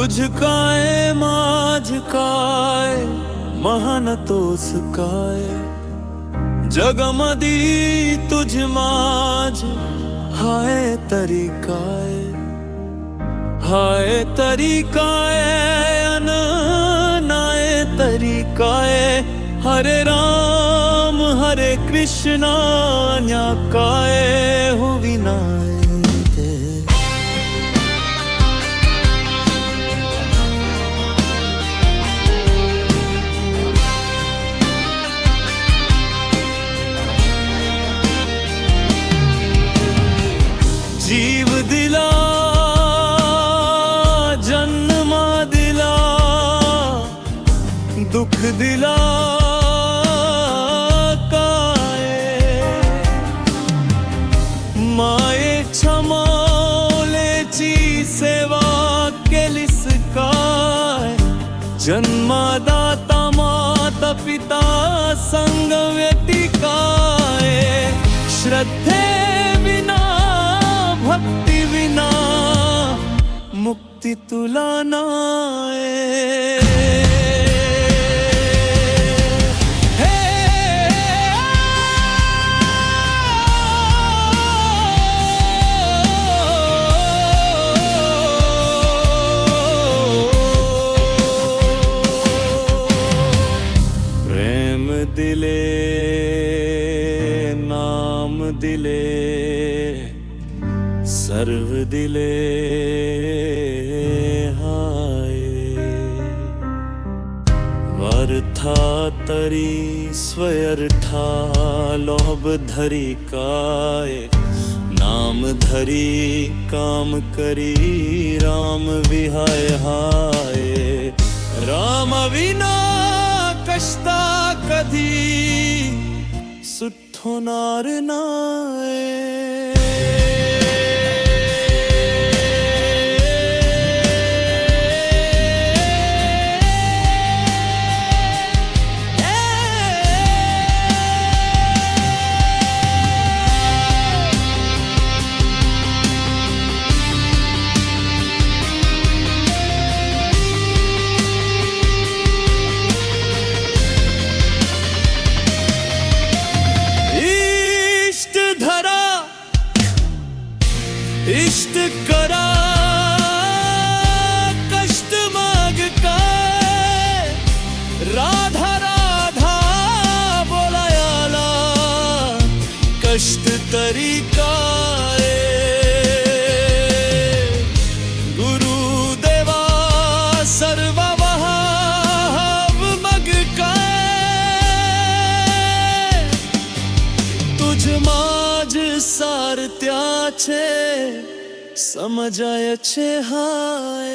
तुझ काय माझ काय महान तोच काय, जगमदी तुझ माझ हाय तरी काय, हाय तरी काय अन नाय तरी काय। हरे राम हरे कृष्ण न्या काय हुवी नाय ते। जीव दिला जन्मा दिला, दुख दिला काय, मायेच्या मौलेची सेवा केलीस काय। जन्मदाता माता पिता संग व्यती काय, श्रद्धे विना भक्ती विना मुक्ती तुला नाय। प्रेम दिले नाम दिले सर्व दिले हाय। वरथा तरी स्वयर्था लोभ धरी काय, नाम धरी काम करी राम विहाय हाय। राम विना कष्टा कधी सुठ होणार नाय। इष्ट करा कष्ट माग काय, राधा राधा बोलायाला कष्ट तरी काय। गुरुदेवा सर्व वहाव मग काय, तुझ माझ सारत्याचे समजायचे हाय।